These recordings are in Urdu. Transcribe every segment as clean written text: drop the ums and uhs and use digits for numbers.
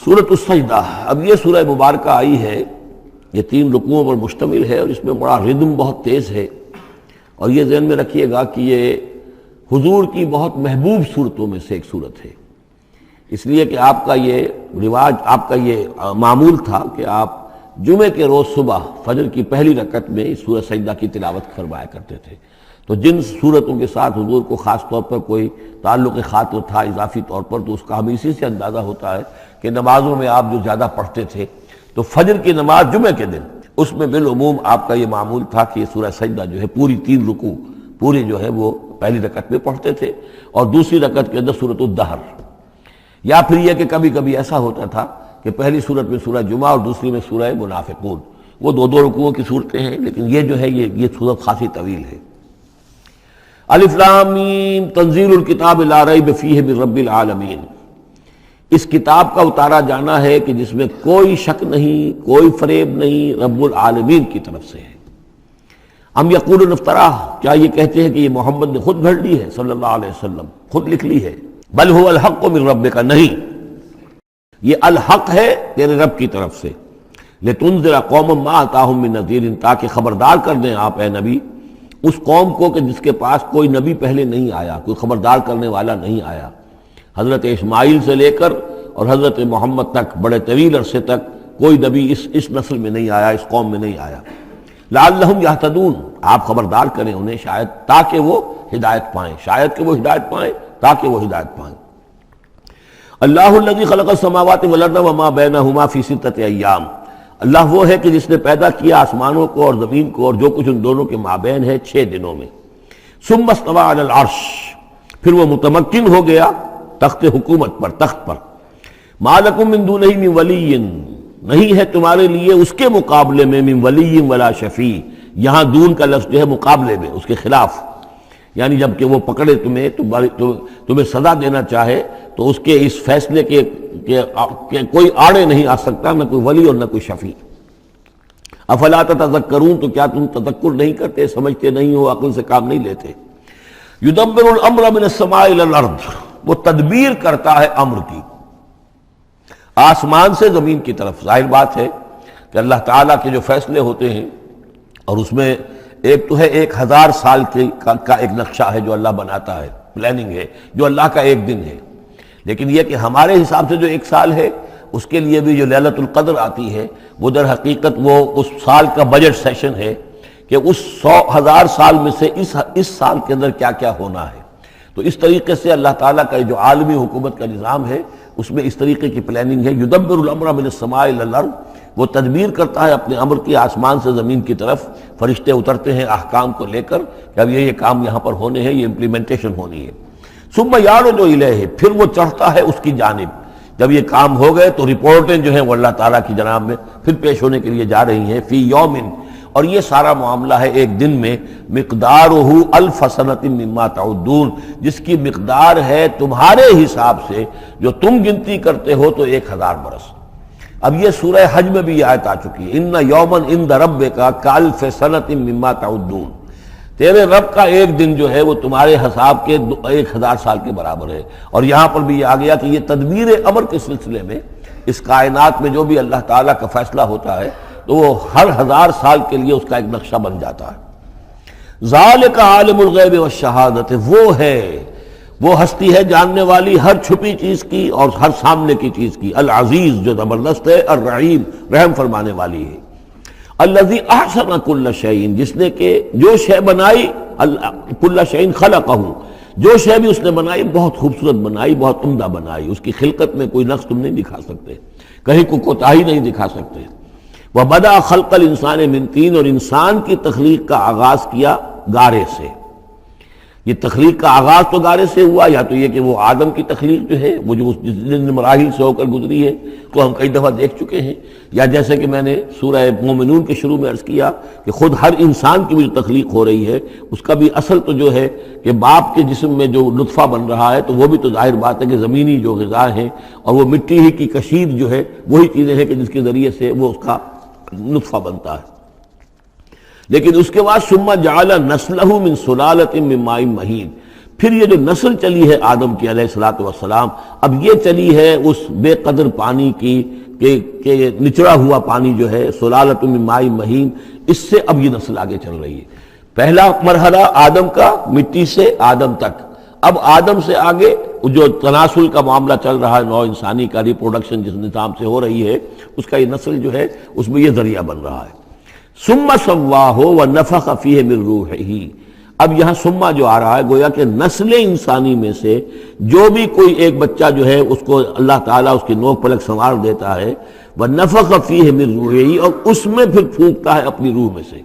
سورۃ السجدہ، اب یہ سورہ مبارکہ آئی ہے، یہ 3 رکوعوں پر مشتمل ہے اور اس میں بڑا ردم بہت تیز ہے، اور یہ ذہن میں رکھیے گا کہ یہ حضور کی بہت محبوب صورتوں میں سے ایک صورت ہے، اس لیے کہ آپ کا یہ رواج، آپ کا یہ معمول تھا کہ آپ جمعے کے روز صبح فجر کی پہلی رکعت میں اس سورہ سجدہ کی تلاوت فرمایا کرتے تھے۔ تو جن صورتوں کے ساتھ حضور کو خاص طور پر کوئی تعلق خاطر تھا اضافی طور پر، تو اس کا ہمیں اسی سے اندازہ ہوتا ہے کہ نمازوں میں آپ جو زیادہ پڑھتے تھے، تو فجر کی نماز جمعے کے دن اس میں بالعموم آپ کا یہ معمول تھا کہ یہ سورہ سجدہ جو ہے پوری 3 رکوع پوری جو ہے وہ پہلی رکعت میں پڑھتے تھے، اور دوسری رکعت کے اندر سورۃ الدہر، یا پھر یہ کہ کبھی کبھی ایسا ہوتا تھا کہ پہلی سورت میں سورہ جمعہ اور دوسری میں سورہ منافقون، وہ 2 رکوعوں کی صورتیں ہیں، لیکن یہ جو ہے یہ صورت خاصی طویل ہے۔ الف لام میم تنزیل الکتاب لا ریب فیہ من رب العالمین، اس کتاب کا اتارا جانا ہے کہ جس میں کوئی شک نہیں، کوئی فریب نہیں، رب العالمین کی طرف سے ہے۔ ام یقولون افتراہ، کیا یہ کہتے ہیں کہ یہ محمد نے خود گھڑ لی ہے صلی اللہ علیہ وسلم، خود لکھ لی ہے؟ بل هو الحق من ربک، نہیں، یہ الحق ہے تیرے رب کی طرف سے، لتنذر قوما ما اتاہم من نذیر، تاکہ خبردار کر دیں آپ اے نبی اس قوم کو کہ جس کے پاس کوئی نبی پہلے نہیں آیا، کوئی خبردار کرنے والا نہیں آیا۔ حضرت اسماعیل سے لے کر اور حضرت محمد تک بڑے طویل عرصے تک کوئی نبی اس نسل میں نہیں آیا، اس قوم میں نہیں آیا۔ لعلہم یہتدون، آپ خبردار کریں انہیں شاید تاکہ وہ ہدایت پائیں، شاید کہ وہ ہدایت پائیں، تاکہ وہ ہدایت پائیں۔ اللہ الذی خلق السماوات والارض وما بینہما فی 6 ایام، اللہ وہ ہے کہ جس نے پیدا کیا آسمانوں کو اور زمین کو اور جو کچھ ان دونوں کے مابین ہے 6 دنوں میں۔ ثم استوى علی العرش، پھر وہ متمکن ہو گیا تخت حکومت پر، تخت پر۔ ما لکم من دونہ من ولی، نہیں ہے تمہارے لیے اس کے مقابلے میں من ولی ولا شفیع، یہاں دون کا لفظ جو ہے مقابلے میں، اس کے خلاف، یعنی جب کہ وہ پکڑے تمہیں سزا دینا چاہے تو اس کے اس فیصلے کے کوئی آڑے نہیں آ سکتا، نہ کوئی ولی اور نہ کوئی شفیع۔ افلا تتذکرون، تو کیا تم تذکر نہیں کرتے، سمجھتے نہیں ہو، عقل سے کام نہیں لیتے؟ یدبر الامر من السماء الى الارض، وہ تدبیر کرتا ہے امر کی آسمان سے زمین کی طرف۔ ظاہر بات ہے کہ اللہ تعالیٰ کے جو فیصلے ہوتے ہیں، اور اس میں ایک تو ہے 1000 سال کا ایک نقشہ ہے جو اللہ بناتا ہے، پلاننگ ہے، جو اللہ کا ایک دن ہے، لیکن یہ کہ ہمارے حساب سے جو 1 سال ہے، اس کے لیے بھی جو لیلۃ القدر آتی ہے، وہ در حقیقت وہ اس سال کا بجٹ سیشن ہے کہ اس 100,000 سال میں سے اس سال کے اندر کیا کیا ہونا ہے۔ تو اس طریقے سے اللہ تعالیٰ کا جو عالمی حکومت کا نظام ہے، اس میں اس طریقے کی پلاننگ ہے۔ یدبر الامر من السماء الى الارض، وہ تدبیر کرتا ہے اپنے امر کی آسمان سے زمین کی طرف، فرشتے اترتے ہیں احکام کو لے کر کہ اب یہ کام یہاں پر ہونے ہیں، یہ امپلیمنٹیشن ہونی ہے۔ ثم یعرج الیہ، پھر وہ چڑھتا ہے اس کی جانب، جب یہ کام ہو گئے تو رپورٹیں جو ہیں وہ اللہ تعالیٰ کی جناب میں پھر پیش ہونے کے لیے جا رہی ہیں۔ فی یوم، اور یہ سارا معاملہ ہے ایک دن میں، مقدارہ 1000 سنۃ مما تعدون، جس کی مقدار ہے تمہارے حساب سے جو تم گنتی کرتے ہو تو 1000 برس۔ اب یہ سورہ حج میں بھی یہ آیت آ چکی ہے، ان یومن عند ربک کالف سنۃ مما تعدون، تیرے رب کا ایک دن جو ہے وہ تمہارے حساب کے 1000 سال کے برابر ہے۔ اور یہاں پر بھی یہ آ گیا کہ یہ تدبیر امر کے سلسلے میں اس کائنات میں جو بھی اللہ تعالیٰ کا فیصلہ ہوتا ہے تو وہ ہر 1000 سال کے لیے اس کا ایک نقشہ بن جاتا ہے۔ ذالک عالم الغیب والشہادۃ، وہ ہے، وہ ہستی ہے جاننے والی ہر چھپی چیز کی اور ہر سامنے کی چیز کی، العزیز جو زبردست ہے، الرحیم رحم فرمانے والی ہے۔ الذی احسن کل شیء، جس نے کہ جو شے بنائی، کل شیء خلقہ، جو شے بھی اس نے بنائی بہت خوبصورت بنائی، بہت عمدہ بنائی، اس کی خلقت میں کوئی نقص تم نہیں دکھا سکتے، کہیں کوئی کوتاہی نہیں دکھا سکتے۔ وبدأ خلق الانسان من طین، اور انسان کی تخلیق کا آغاز کیا گارے سے۔ یہ تخلیق کا آغاز تو گارے سے ہوا، یا تو یہ کہ وہ آدم کی تخلیق جو ہے وہ جو جن مراحل سے ہو کر گزری ہے تو ہم کئی دفعہ دیکھ چکے ہیں، یا جیسے کہ میں نے سورہ مومنون کے شروع میں عرض کیا کہ خود ہر انسان کی بھی جو تخلیق ہو رہی ہے اس کا بھی اصل تو جو ہے کہ باپ کے جسم میں جو نطفہ بن رہا ہے تو وہ بھی تو ظاہر بات ہے کہ زمینی جو غذا ہیں اور وہ مٹی ہی کی کشید جو ہے وہی چیزیں ہیں کہ جس کے ذریعے سے وہ اس کا نطفہ بنتا ہے۔ لیکن اس کے بعد ثم جعل نسلہ من سلالۃ من ماء مہین، پھر یہ جو نسل چلی ہے آدم کی علیہ الصلوۃ والسلام، اب یہ چلی ہے اس بے قدر پانی کی کہ نچڑا ہوا پانی جو ہے سلالۃ من ماء مہین، اس سے اب یہ نسل آگے چل رہی ہے۔ پہلا مرحلہ آدم کا، مٹی سے آدم تک، اب آدم سے آگے جو تناسل کا معاملہ چل رہا ہے، نوع انسانی کا ریپروڈکشن جس نظام سے ہو رہی ہے، اس کا یہ نسل جو ہے اس میں یہ ذریعہ بن رہا ہے۔ ثم سواہ ونفخ فیہ من روحہ، اب یہاں سما جو آ رہا ہے گویا کہ نسل انسانی میں سے جو بھی کوئی ایک بچہ جو ہے اس کو اللہ تعالیٰ اس کی نوک پلک سنوار دیتا ہے، ونفخ فیہ من روحہ، اور اس میں پھر پھونکتا ہے اپنی روح میں سے۔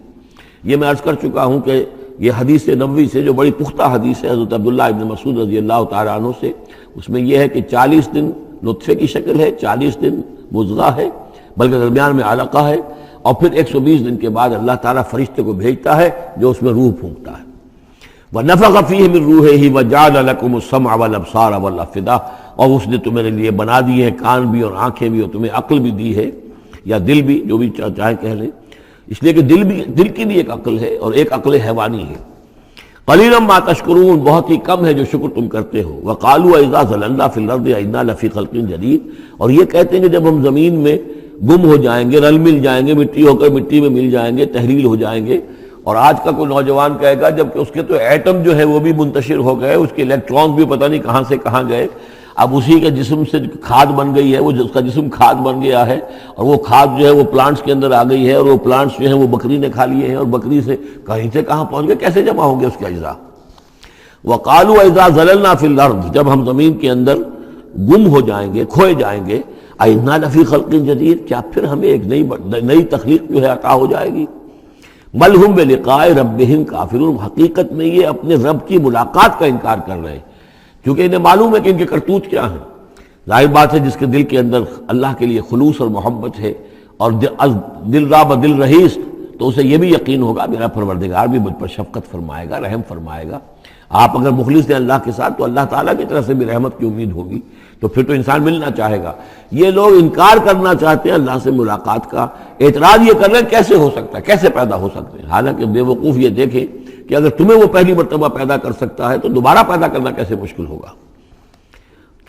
یہ میں عرض کر چکا ہوں کہ یہ حدیث نبوی سے جو بڑی پختہ حدیث ہے حضرت عبداللہ ابن مسعود رضی اللہ تعالیٰ عنہ سے، اس میں یہ ہے کہ 40 دن نطفے کی شکل ہے، 40 دن مضغہ ہے، بلکہ درمیان میں علقہ ہے، اور پھر 120 دن کے بعد اللہ تعالیٰ فرشتے کو بھیجتا ہے جو اس میں روح پھونکتا ہے۔ وَنَفَخَ فِيهِ مِن رُوحِهِ وَجَعَلَ لَكُمُ السَّمْعَ وَالْأَبْصَارَ وَالْأَفْئِدَةَ، اور اس نے تمہارے لیے بنا دیے ہیں کان بھی اور آنکھیں بھی، اور تمہیں عقل بھی دی ہے، یا دل بھی، جو بھی چاہے کہہ لیں، اس لیے کہ دل کی بھی ایک عقل ہے اور ایک عقل حیوانی ہے۔ قَلِيلًا مَا تَشْكُرُونَ، بہت ہی کم ہے جو شکر تم کرتے ہو۔ وَقَالُوا أَإِذَا ضَلَلْنَا فِي الْأَرْضِ أَإِنَّا لَفِي خَلْقٍ جَدِيدٍ، اور یہ کہتے ہیں کہ جب ہم زمین میں گم ہو جائیں گے، رل مل جائیں گے، مٹی ہو کر مٹی میں مل جائیں گے، تحلیل ہو جائیں گے، اور آج کا کوئی نوجوان کہے گا جب کہ اس کے تو ایٹم جو ہے وہ بھی منتشر ہو گئے، اس کے الیکٹرانز بھی پتہ نہیں کہاں سے کہاں گئے، اب اسی کے جسم سے کھاد بن گئی ہے، وہ اس کا جسم کھاد بن گیا ہے، اور وہ کھاد جو ہے وہ پلانٹس کے اندر آ گئی ہے، اور وہ پلانٹس جو ہیں وہ بکری نے کھا لیے ہیں، اور بکری سے کہیں سے کہاں پہنچ گئے، کیسے جمع ہوں گے اس کے اجزاء۔ وَقَالُوا إِذَا ضَلَلْنَا فِي الْأَرْضِ، جب ہم زمین کے اندر گم ہو جائیں گے، کھوئے جائیں گے، أَإِنَّا لَفِي خَلْقٍ جَدِيدٍ، کیا پھر ہمیں ایک نئی تخلیق جو ہے عطا ہو جائے گی۔ بل ہم بلقاء ربہم کافرون، حقیقت میں یہ اپنے رب کی ملاقات کا انکار کر رہے ہیں، کیونکہ انہیں معلوم ہے کہ ان کے کرتوت کیا ہیں۔ ظاہر بات ہے جس کے دل کے اندر اللہ کے لیے خلوص اور محبت ہے، اور دل را بدل رہیس، تو اسے یہ بھی یقین ہوگا میرا پروردگار بھی مجھ پر شفقت فرمائے گا، رحم فرمائے گا۔ آپ اگر مخلص ہیں اللہ کے ساتھ تو اللہ تعالیٰ کی طرف سے بھی رحمت کی امید ہوگی، تو پھر تو انسان ملنا چاہے گا۔ یہ لوگ انکار کرنا چاہتے ہیں اللہ سے ملاقات کا، اعتراض یہ کر رہے ہیں کیسے ہو سکتا ہے، کیسے پیدا ہو سکتے ہیں، حالانکہ بے وقوف یہ دیکھیں کہ اگر تمہیں وہ پہلی مرتبہ پیدا کر سکتا ہے تو دوبارہ پیدا کرنا کیسے مشکل ہوگا۔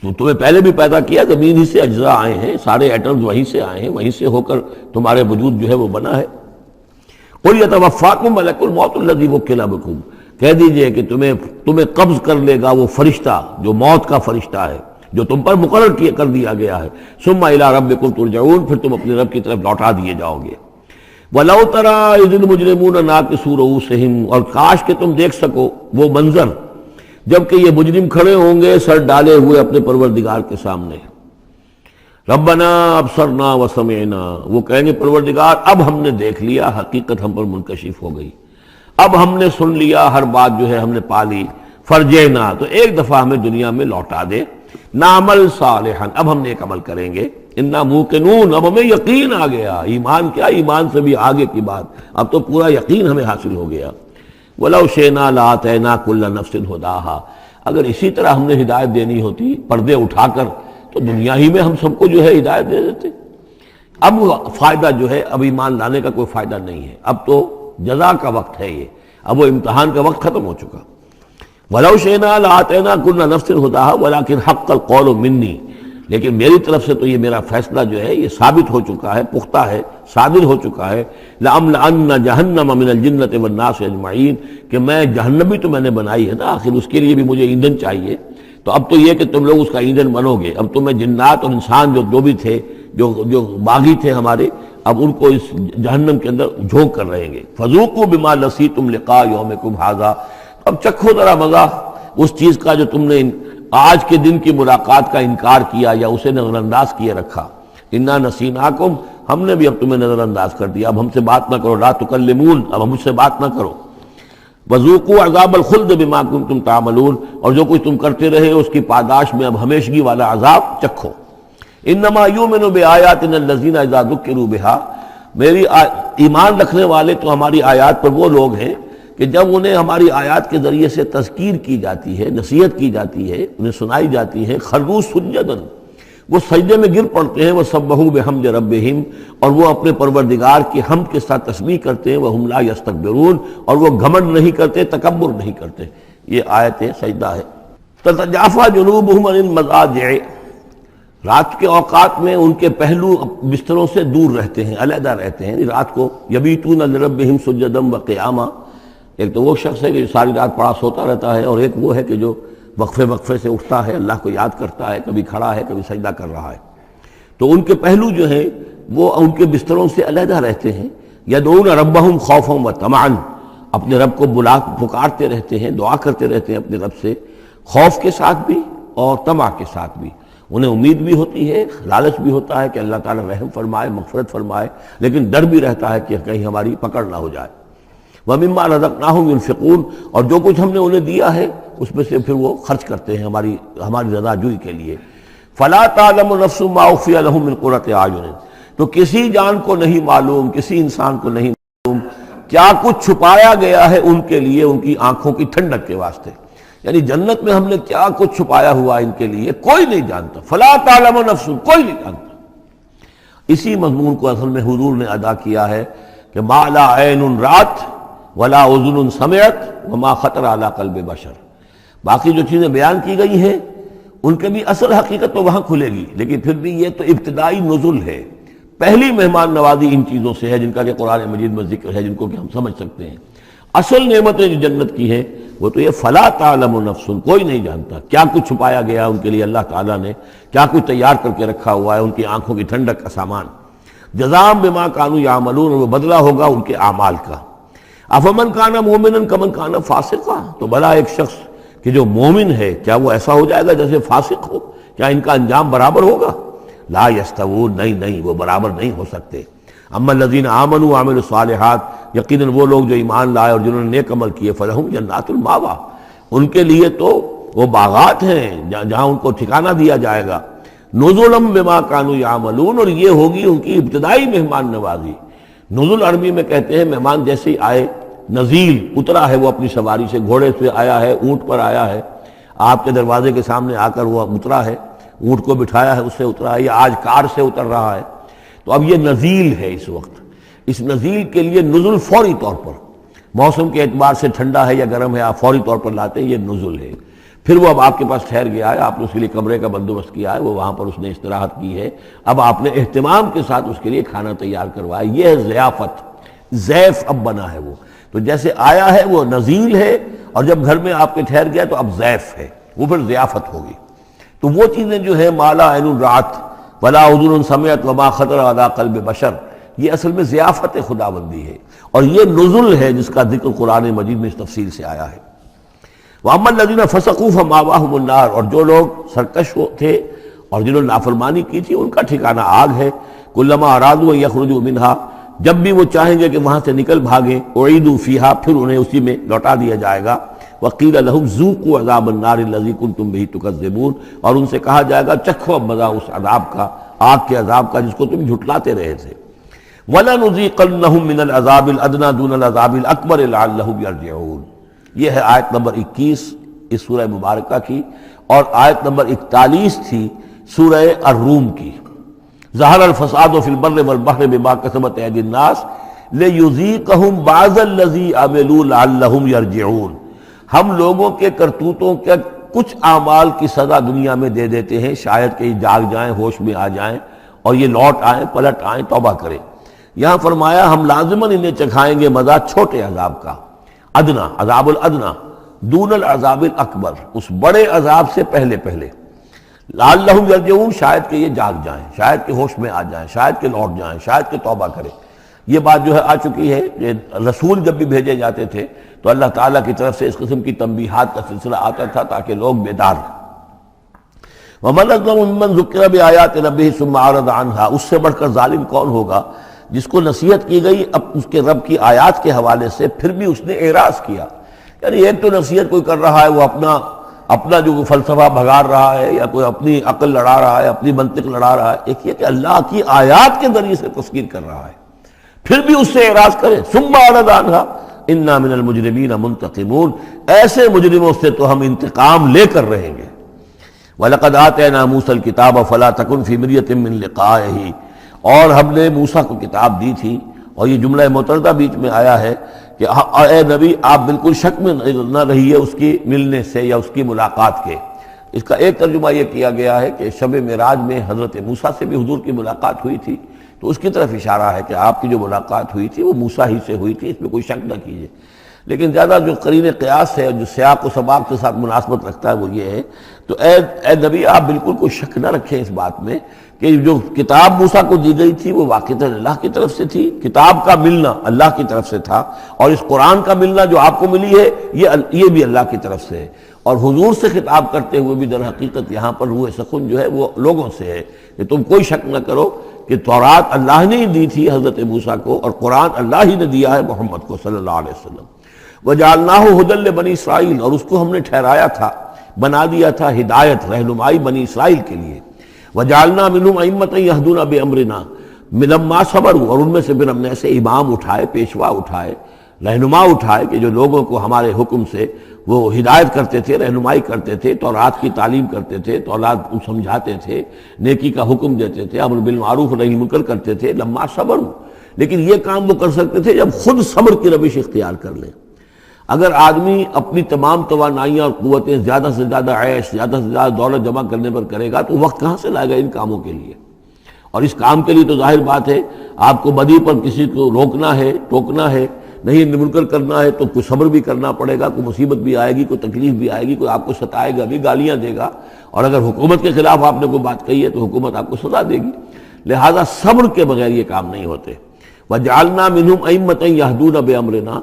تو تمہیں پہلے بھی پیدا کیا، زمین ہی سے اجزاء آئے ہیں، سارے ایٹمز وہیں سے آئے ہیں، وہیں سے ہو کر تمہارے وجود جو ہے وہ بنا ہے۔ قُلْ يَتَوَفَّاكُم مَلَكُ الْمَوْتِ الَّذِي وُكِّلَ بِكُم، کہہ دیجئے کہ تمہیں قبض کر لے گا وہ فرشتہ جو موت کا فرشتہ ہے، جو تم پر مقرر کر دیا گیا ہے۔ ثُمَّ إِلَىٰ رَبِّكُمْ تُرْجَعُونَ، پھر تم اپنے رب کی طرف لوٹا دیے جاؤ گے۔ وَلَوْ تَرَىٰ إِذِ الْمُجْرِمُونَ نَاكِسُو رُءُوسِهِمْ، اور کاش کہ تم دیکھ سکو وہ منظر جبکہ یہ مجرم کھڑے ہوں گے سر ڈالے ہوئے اپنے پروردگار کے سامنے، ربنا ابصرنا وسمعنا، وہ کہیں گے پروردگار اب ہم نے دیکھ لیا، حقیقت ہم پر منکشف ہو گئی، اب ہم نے سن لیا، ہر بات جو ہے ہم نے پا لی، فرجینا، تو ایک دفعہ ہمیں دنیا میں لوٹا دے، نعمل صالحا، اب ہم نیک عمل کریں گے، انا موقنون، اب ہمیں یقین آ گیا، ایمان کیا، ایمان سے بھی آگے کی بات، اب تو پورا یقین ہمیں حاصل ہو گیا۔ وَلَوْ شِئْنَا لَآتَيْنَا كُلَّ نَفْسٍ هُدَاهَا، اگر اسی طرح ہم نے ہدایت دینی ہوتی پردے اٹھا کر تو دنیا ہی میں ہم سب کو جو ہے ہدایت دے دیتے۔ اب فائدہ جو ہے اب ایمان لانے کا کوئی فائدہ نہیں ہے، اب تو جزا کا وقت ہے، یہ اب وہ امتحان کا وقت ختم ہو چکا۔ وَلَوْ شِئْنَا لَآتَيْنَا كُلَّ نَفْسٍ هُدَاهَا وَلَكِنْ حَقَّ الْقَوْلُ مِنِّي، لیکن میری طرف سے تو یہ میرا فیصلہ جو ہے یہ ثابت ہو چکا ہے، پختہ ہے، صادر ہو چکا ہے، لَأَمْلَأَنَّ جَهَنَّمَ مِنَ الْجِنَّةِ وَالنَّاسِ أَجْمَعِينَ، کہ میں جہنم بھی تو میں نے بنائی ہے نا، آخر اس کے لیے بھی مجھے ایندھن چاہیے، تو اب تو یہ کہ تم لوگ اس کا ایندھن بنو گے، اب تمہیں جنات اور انسان جو بھی تھے، جو باغی تھے ہمارے، اب ان کو اس جہنم کے اندر جھونک کر رہیں گے۔ فَذُوقُوا بِمَا نَسِيتُمْ لِقَاءَ يَوْمِكُمْ هَذَا، اب چکھو ذرا مزہ اس چیز کا جو تم نے آج کے دن کی ملاقات کا انکار کیا یا اسے نظر انداز کیے رکھا۔ انا نسیناکم، ہم نے بھی اب تمہیں نظر انداز کر دیا، اب ہم سے بات نہ کرو، لا تکلمون، اب ہم مجھ سے بات نہ کرو۔ وذوقوا عذاب الخلد بما کنتم تعملون، اور جو کچھ تم کرتے رہے اس کی پاداش میں اب ہمیشگی والا عذاب چکھو۔ انما یؤمن بآیاتنا الذین اذا ذکروا بها، میری ایمان رکھنے والے تو ہماری آیات پر وہ لوگ ہیں کہ جب انہیں ہماری آیات کے ذریعے سے تذکیر کی جاتی ہے، نصیحت کی جاتی ہے، انہیں سنائی جاتی ہے، خروا سجدا، وہ سجدے میں گر پڑتے ہیں، وسبحوا بحمد ربہم، اور وہ اپنے پروردگار کی حمد کے ساتھ تسبیح کرتے ہیں، وہم لا یستکبرون، اور وہ گھمنڈ نہیں کرتے، تکبر نہیں کرتے۔ یہ آیت سجدہ ہے۔ تتجافی جنوبہم عن المضاجع، رات کے اوقات میں ان کے پہلو بستروں سے دور رہتے ہیں، علیحدہ رہتے ہیں، رات کو یبیتون لربہم سجدا وقیاما۔ ایک تو وہ شخص ہے کہ جو ساری رات پڑا سوتا رہتا ہے، اور ایک وہ ہے کہ جو وقفے وقفے سے اٹھتا ہے، اللہ کو یاد کرتا ہے، کبھی کھڑا ہے کبھی سجدہ کر رہا ہے۔ تو ان کے پہلو جو ہیں وہ ان کے بستروں سے علیحدہ رہتے ہیں۔ یدعون ربہم خوفا وطمعا، اپنے رب کو پکارتے رہتے ہیں، دعا کرتے رہتے ہیں اپنے رب سے، خوف کے ساتھ بھی اور طمع کے ساتھ بھی۔ انہیں امید بھی ہوتی ہے، لالچ بھی ہوتا ہے کہ اللہ تعالیٰ رحم فرمائے، مغفرت فرمائے، لیکن ڈر بھی رہتا ہے کہ کہیں ہماری پکڑ نہ ہو جائے۔ وَمِمَّا رَزَقْنَاهُمْ يُنْفِقُونَ، اور جو کچھ ہم نے انہیں دیا ہے اس میں سے پھر وہ خرچ کرتے ہیں ہماری رضا جوئی کے لیے۔ فَلَا تَعْلَمُ نَفْسٌ مَّا أُخْفِيَ لَهُم مِّن قُرَّةِ أَعْيُنٍ، تو کسی جان کو نہیں معلوم، کسی انسان کو نہیں معلوم کیا کچھ چھپایا گیا ہے ان کے لیے ان کی آنکھوں کی ٹھنڈک کے واسطے۔ یعنی جنت میں ہم نے کیا کچھ چھپایا ہوا ان کے لیے کوئی نہیں جانتا۔ فَلَا تَعْلَمُ نَفْسٌ، کوئی نہیں جانتا۔ اسی مضمون کو اصل میں حضور نے ادا کیا ہے کہ مَا لَا عَيْنٌ رَأَتْ وَلَا أُذُنٌ سَمِعَتْ وَمَا خَطَرَ عَلَىٰ قَلْبِ بَشَرٍ۔ باقی جو چیزیں بیان کی گئی ہیں ان کے بھی اصل حقیقت تو وہاں کھلے گی، لیکن پھر بھی یہ تو ابتدائی نزل ہے، پہلی مہمان نوازی ان چیزوں سے ہے جن کا کہ قرآن مجید میں ذکر ہے، جن کو کہ ہم سمجھ سکتے ہیں۔ اصل نعمتیں جو جنت کی ہیں وہ تو یہ فلا تعلم نفس، کوئی نہیں جانتا کیا کچھ چھپایا گیا ان کے لیے، اللہ تعالیٰ نے کیا کچھ تیار کر کے رکھا ہوا ہے ان کی آنکھوں کی ٹھنڈک کا سامان۔ جزاء بما كانوا يعملون، وہ بدلہ ہوگا ان کے اعمال کا۔ افمن کان مومنا کمن کان فاسقا، تو بھلا ایک شخص کہ جو مومن ہے کیا وہ ایسا ہو جائے گا جیسے فاسق ہو؟ کیا ان کا انجام برابر ہوگا؟ لا یستوون، نہیں وہ برابر نہیں ہو سکتے۔ اما الذین آمنوا وعملوا الصالحات، یقیناً وہ لوگ جو ایمان لائے اور جنہوں نے نیک عمل کیے، فلہم جنات الماوا، ان کے لیے تو وہ باغات ہیں جہاں ان کو ٹھکانہ دیا جائے گا۔ نزلا بما كانوا يعملون، اور یہ ہوگی ان کی ابتدائی مہمان نوازی۔ نزل عربی میں کہتے ہیں مہمان جیسے ہی آئے، نزیل اترا ہے وہ اپنی سواری سے، گھوڑے سے آیا ہے، اونٹ پر آیا ہے، آپ کے دروازے کے سامنے آ کر وہ اترا ہے، اونٹ کو بٹھایا ہے، اس سے اترا ہے، یا آج کار سے اتر رہا ہے، تو اب یہ نزیل ہے اس وقت۔ اس نزیل کے لیے نزل فوری طور پر، موسم کے اعتبار سے ٹھنڈا ہے یا گرم ہے، آپ فوری طور پر لاتے ہیں، یہ نزل ہے۔ پھر وہ اب آپ کے پاس ٹھہر گیا ہے، آپ نے اس کے لیے کمرے کا بندوبست کیا ہے، وہ وہاں پر اس نے استراحت کی ہے، اب آپ نے اہتمام کے ساتھ اس کے لیے کھانا تیار کروایا، یہ ہے ضیافت، ضیف اب بنا ہے وہ۔ تو جیسے آیا ہے وہ نزیل ہے، اور جب گھر میں آپ کے ٹھہر گیا تو اب ضیف ہے، وہ پھر ضیافت ہوگی۔ تو وہ چیزیں جو ہے ما لا عین رأت ولا اذن سمعت وما خطر علی قلب بشر، یہ اصل میں ضیافت خداوندی ہے، اور یہ نزل ہے جس کا ذکر قرآن مجید میں اس تفصیل سے آیا ہے۔ وَأَمَّا الَّذِينَ فَسَقُوا فَمَأْوَاهُمُ النَّارُ، اور جو لوگ سرکش تھے اور جنہوں نے نافرمانی کی تھی ان کا ٹھکانہ آگ ہے۔ كُلَّمَا أَرَادُوا أَن يَخْرُجُوا مِنْهَا، جب بھی وہ چاہیں گے کہ وہاں سے نکل بھاگیں، أُعِيدُوا فِيهَا، پھر انہیں اسی میں لوٹا دیا جائے گا۔ وَقِيلَ لَهُمْ ذُوقُوا عَذَابَ النَّارِ الَّذِي كُنتُمْ بِهِ تُكَذِّبُونَ، اور ان سے کہا جائے گا چکھو مزہ اس عذاب کا، آگ کے عذاب کا جس کو تم جھٹلاتے رہے تھے۔ وَلَنُذِيقَنَّهُم مِّنَ الْعَذَابِ الْأَدْنَىٰ دُونَ الْعَذَابِ الْأَكْبَرِ لَعَلَّهُمْ يَرْجِعُونَ۔ یہ ہے آیت نمبر 21 اس سورہ مبارکہ کی، اور آیت نمبر 41 تھی سورہ الروم کی۔ ظہر الفساد فی البر والبحر بما کسبت ایدی الناس لیذیقہم بعض الذی عملوا لعلہم یرجعون۔ ہم لوگوں کے کرتوتوں کے کچھ اعمال کی سزا دنیا میں دے دیتے ہیں، شاید کہ یہ جاگ جائیں، ہوش میں آ جائیں اور یہ لوٹ آئیں، پلٹ آئیں، توبہ کریں۔ یہاں فرمایا ہم لازماً انہیں چکھائیں گے مزہ چھوٹے عذاب کا، ادنا، عذاب الادنا، دون العذاب الاکبر، اس بڑے عذاب سے پہلے پہلے، لعلہم یرجعون، شاید کہ یہ جاگ جائیں، شاید کہ ہوش میں آ جائیں، شاید کہ لوٹ جائیں، شاید کہ توبہ کریں۔ یہ بات جو ہے آ چکی ہے کہ رسول جب بھی بھیجے جاتے تھے تو اللہ تعالیٰ کی طرف سے اس قسم کی تنبیہات کا سلسلہ آتا تھا تاکہ لوگ بیدار رہیں۔ وَمَنْ أَظْلَمُ مِمَّنْ ذُكِّرَ بِآيَاتِ رَبِّهِ ثُمَّ أَعْرَضَ عَنْهَا، اس سے بڑھ کر ظالم کون ہوگا جس کو نصیحت کی گئی اب اس کے رب کی آیات کے حوالے سے پھر بھی اس نے اعراض کیا۔ یعنی ایک تو نصیحت کوئی کر رہا ہے وہ اپنا جو فلسفہ بھگار رہا ہے یا کوئی اپنی عقل لڑا رہا ہے، اپنی منطق لڑا رہا ہے، ایک یہ کہ اللہ کی آیات کے ذریعے سے تذکیر کر رہا ہے، پھر بھی اس سے اعراض کرے۔ ثم اعرض عنها انا من المجرمین منتقمون، ایسے مجرموں سے تو ہم انتقام لے کر رہیں گے۔ وَلَقَدْ آتَيْنَا مُوسَى الْكِتَابَ فَلَا تَكُنْ فِي مِرْيَةٍ مِّن لِقَائِهِ، اور ہم نے موسیٰ کو کتاب دی تھی، اور یہ جملہ متردہ بیچ میں آیا ہے کہ اے نبی آپ بالکل شک میں نہ رہیے اس کی ملنے سے یا اس کی ملاقات کے۔ اس کا ایک ترجمہ یہ کیا گیا ہے کہ شب معراج میں حضرت موسیٰ سے بھی حضور کی ملاقات ہوئی تھی، تو اس کی طرف اشارہ ہے کہ آپ کی جو ملاقات ہوئی تھی وہ موسیٰ ہی سے ہوئی تھی، اس میں کوئی شک نہ کیجیے۔ لیکن زیادہ جو قرین قیاس ہے اور جو سیاق و سباق کے ساتھ مناسبت رکھتا ہے وہ یہ ہے، تو اے نبی آپ بالکل کوئی شک نہ رکھیں اس بات میں کہ جو کتاب موسیٰ کو دی گئی تھی وہ واقعتاً اللہ کی طرف سے تھی، کتاب کا ملنا اللہ کی طرف سے تھا، اور اس قرآن کا ملنا جو آپ کو ملی ہے یہ بھی اللہ کی طرف سے ہے۔ اور حضور سے خطاب کرتے ہوئے بھی در حقیقت یہاں پر روح سخن جو ہے وہ لوگوں سے ہے کہ تم کوئی شک نہ کرو کہ تورات اللہ نے ہی دی تھی حضرت موسیٰ کو، اور قرآن اللہ ہی نے دیا ہے محمد کو صلی اللہ علیہ وسلم۔ وَجَعَلْنَاهُ هُدًى لِبَنِي اسرائیل، اور اس کو ہم نے ٹھہرایا تھا، بنا دیا تھا ہدایت، رہنمائی بنی اسرائیل کے لیے۔ وَجَعَلْنَا مِنْهُمْ أَئِمَّةً يَهْدُونَ بِأَمْرِنَا لَمَّا صَبَرُوا، اور ان میں سے پھر ہم نے ایسے امام اٹھائے، پیشوا اٹھائے، رہنما اٹھائے کہ جو لوگوں کو ہمارے حکم سے وہ ہدایت کرتے تھے، رہنمائی کرتے تھے، تورات کی تعلیم کرتے تھے، تورات کو سمجھاتے تھے، نیکی کا حکم دیتے تھے، امر بالمعروف نہی منکر کرتے تھے۔ لما صبروا، لیکن یہ کام وہ کر سکتے تھے جب خود صبر کی روش اختیار کر لیں۔ اگر آدمی اپنی تمام توانائیاں اور قوتیں زیادہ سے زیادہ عیش، زیادہ سے زیادہ دولت جمع کرنے پر کرے گا تو وقت کہاں سے لائے گا ان کاموں کے لیے؟ اور اس کام کے لیے تو ظاہر بات ہے آپ کو بدی پر کسی کو روکنا ہے، ٹوکنا ہے، نہیں منکر کرنا ہے تو کوئی صبر بھی کرنا پڑے گا، کوئی مصیبت بھی آئے گی، کوئی تکلیف بھی آئے گی، کوئی آپ کو ستائے گا بھی، گالیاں دے گا، اور اگر حکومت کے خلاف آپ نے کوئی بات کہی ہے تو حکومت آپ کو سزا دے گی۔ لہذا صبر کے بغیر یہ کام نہیں ہوتے۔ وَجَعَلْنَا مِنْهُمْ أَئِمَّةً يَهْدُونَ بِأَمْرِنَا،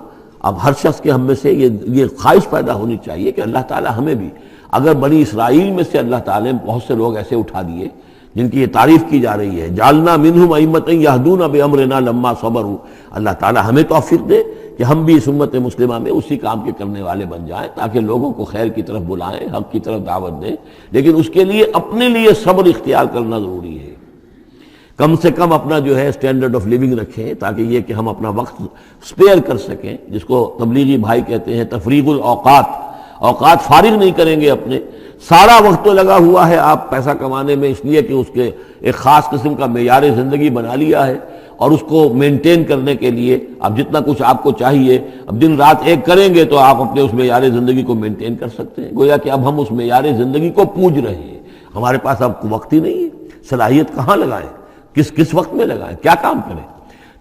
اب ہر شخص کے ہم میں سے یہ خواہش پیدا ہونی چاہیے کہ اللہ تعالیٰ ہمیں بھی، اگر بنی اسرائیل میں سے اللہ تعالیٰ نے بہت سے لوگ ایسے اٹھا دیے جن کی یہ تعریف کی جا رہی ہے، جعلنا منہم ائمۃ یہدون بامرنا لما صبروا، اللہ تعالیٰ ہمیں توفیق دے کہ ہم بھی اس امت مسلمہ میں اسی کام کے کرنے والے بن جائیں، تاکہ لوگوں کو خیر کی طرف بلائیں، حق کی طرف دعوت دیں، لیکن اس کے لیے اپنے لیے صبر اختیار کرنا ضروری ہے۔ کم سے کم اپنا جو ہے اسٹینڈرڈ آف لیونگ رکھیں، تاکہ یہ کہ ہم اپنا وقت سپیئر کر سکیں، جس کو تبلیغی بھائی کہتے ہیں تفریغ الاوقات، اوقات فارغ نہیں کریں گے اپنے، سارا وقت تو لگا ہوا ہے آپ پیسہ کمانے میں، اس لیے کہ اس کے ایک خاص قسم کا معیار زندگی بنا لیا ہے، اور اس کو مینٹین کرنے کے لیے اب جتنا کچھ آپ کو چاہیے اب دن رات ایک کریں گے تو آپ اپنے اس معیار زندگی کو مینٹین کر سکتے ہیں۔ گویا کہ اب ہم اس معیار زندگی کو پوج رہے ہیں، ہمارے پاس اب وقت ہی نہیں ہے، صلاحیت کہاں لگائیں، کس وقت میں لگائیں، کیا کام کریں۔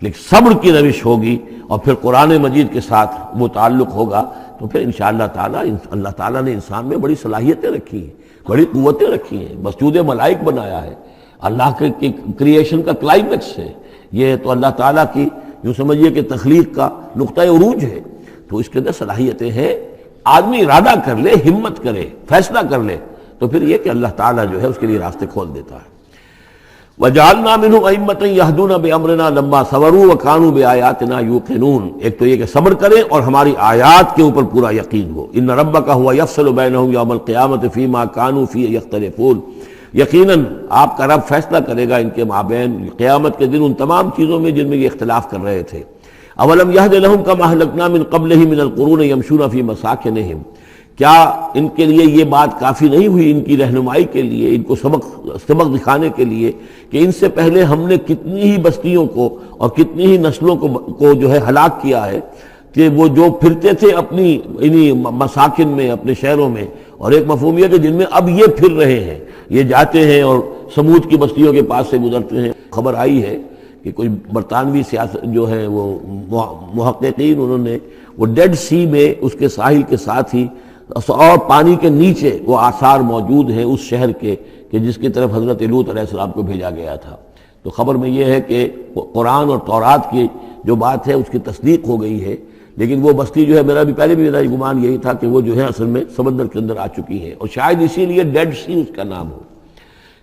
لیکن صبر کی روش ہوگی اور پھر قرآن مجید کے ساتھ وہ تعلق ہوگا تو پھر انشاءاللہ تعالیٰ اللہ تعالیٰ نے انسان میں بڑی صلاحیتیں رکھی ہیں، بڑی قوتیں رکھی ہیں، مسجود ملائک بنایا ہے، اللہ کے کریشن کا کلائمیکس ہے یہ، تو اللہ تعالیٰ کی یوں سمجھیے کہ تخلیق کا نقطہ عروج ہے، تو اس کے اندر صلاحیتیں ہیں۔ آدمی ارادہ کر لے، ہمت کرے، فیصلہ کر لے تو پھر یہ کہ اللہ تعالیٰ جو ہے اس کے لیے راستے کھول دیتا ہے۔ وَجَعَلْنَا مِنْهُمْ أَئِمَّةً يَهْدُونَ بِأَمْرِنَا لَمَّا صَبَرُوا وَكَانُوا بِآيَاتِنَا يُوقِنُونَ، ایک تو یہ کہ صبر کریں اور ہماری آیات کے اوپر پورا یقین ہو۔ إِنَّ رَبَّكَ هُوَ يَفْصِلُ بَيْنَهُمْ يَوْمَ الْقِيَامَةِ فِيمَا كَانُوا فِيهِ يَخْتَلِفُونَ، یقیناً آپ کا رب فیصلہ کرے گا ان کے مابین قیامت کے دن ان تمام چیزوں میں جن میں یہ اختلاف کر رہے تھے۔ أَوَلَمْ يَهْدِ لَهُمْ كَمَا أَهْلَكْنَا مِنْ قَبْلِهِمْ مِنَ الْقُرُونِ يَمْشُونَ فِي مَسَاكِنِهِمْ، کیا ان کے لیے یہ بات کافی نہیں ہوئی، ان کی رہنمائی کے لیے، ان کو سبق دکھانے کے لیے کہ ان سے پہلے ہم نے کتنی ہی بستیوں کو اور کتنی ہی نسلوں کو جو ہے ہلاک کیا ہے، کہ وہ جو پھرتے تھے اپنی انہی مساکن میں، اپنے شہروں میں، اور ایک مفہوم یہ کہ جن میں اب یہ پھر رہے ہیں، یہ جاتے ہیں اور سمود کی بستیوں کے پاس سے گزرتے ہیں۔ خبر آئی ہے کہ کوئی برطانوی سیاست جو ہے وہ محققین، انہوں نے وہ ڈیڈ سی میں اس کے ساحل کے ساتھ ہی اور پانی کے نیچے وہ آثار موجود ہیں اس شہر کے کہ جس کی طرف حضرت لوط علیہ السلام کو بھیجا گیا تھا۔ تو خبر میں یہ ہے کہ قرآن اور تورات کی جو بات ہے اس کی تصدیق ہو گئی ہے، لیکن وہ بستی جو ہے پہلے بھی میرا گمان یہی تھا کہ وہ جو ہے اصل میں سمندر کے اندر آ چکی ہے، اور شاید اسی لیے ڈیڈ سی اس کا نام ہو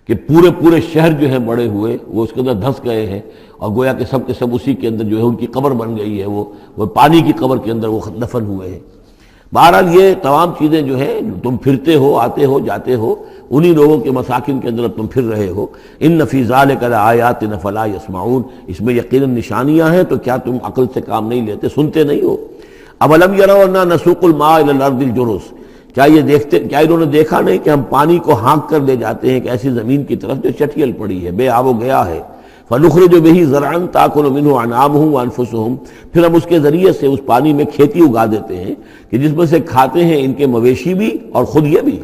کہ پورے شہر جو ہیں بڑے ہوئے وہ اس کے اندر دھنس گئے ہیں، اور گویا کہ سب کے سب اسی کے اندر جو ہے ان کی قبر بن گئی ہے، وہ پانی کی قبر کے اندر وہ دفن ہوئے ہیں۔ بہرحال یہ تمام چیزیں جو ہیں تم پھرتے ہو، آتے ہو، جاتے ہو، انہی لوگوں کے مساکن کے اندر تم پھر رہے ہو۔ ان فی ذلک لآیات فلا یسمعون، اس میں یقیناً نشانیاں ہیں، تو کیا تم عقل سے کام نہیں لیتے، سنتے نہیں ہو؟ اولم یروا انا نسوق الماء الی الارض الجرز، کیا انہوں نے دیکھا نہیں کہ ہم پانی کو ہانک کر لے جاتے ہیں ایک ایسی زمین کی طرف جو چٹیل پڑی ہے، بے آب و گیا ہے۔ فنخرج به زرعا تاکل منه انعامهم وانفسهم، پھر ہم اس کے ذریعے سے اس پانی میں کھیتی اگا دیتے ہیں کہ جس میں سے کھاتے ہیں ان کے مویشی بھی اور خود یہ بھی۔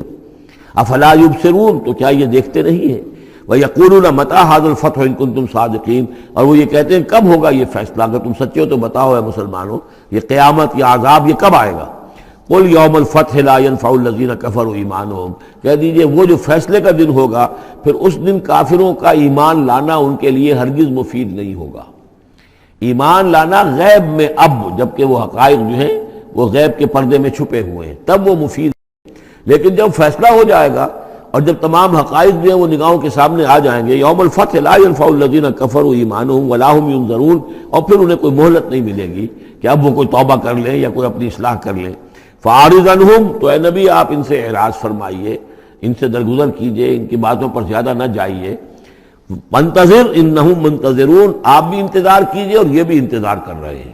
افلا یبصرون، تو کیا یہ دیکھتے نہیں ہیں؟ وَيَقُولُونَ مَتَىٰ هَٰذَا الْفَتْحُ إِن كُنتُمْ صَادِقِينَ، اور وہ یہ کہتے ہیں کب ہوگا یہ فیصلہ، اگر تم سچے ہو تو بتاؤ اے مسلمانوں، یہ قیامت یا عذاب یہ کب آئے گا؟ قُلْ يَوْمَ الْفَتْحِ لَا يَنفَعُ الَّذِينَ كَفَرُوا إِيمَانُهُمْ، کہہ دیجئے وہ جو فیصلے کا دن ہوگا پھر اس دن کافروں کا ایمان لانا ان کے لیے ہرگز مفید نہیں ہوگا۔ ایمان لانا غیب میں اب، جبکہ وہ حقائق جو ہیں وہ غیب کے پردے میں چھپے ہوئے ہیں، تب وہ مفید ہے، لیکن جب فیصلہ ہو جائے گا اور جب تمام حقائق جو ہیں وہ نگاہوں کے سامنے آ جائیں گے، یوم الفتح لا ينفع الذین کفروا ایمانہم ولا هم ینظرون، اور پھر انہیں کوئی مہلت نہیں ملے گی کہ اب وہ کوئی توبہ کر لیں یا کوئی اپنی اصلاح کر لیں۔ فاعرض عنہم، تو اے نبی آپ ان سے اعراض فرمائیے، ان سے درگزر کیجئے، ان کی باتوں پر زیادہ نہ جائیے۔ منتظر انہم منتظرون، آپ بھی انتظار کیجئے اور یہ بھی انتظار کر رہے ہیں۔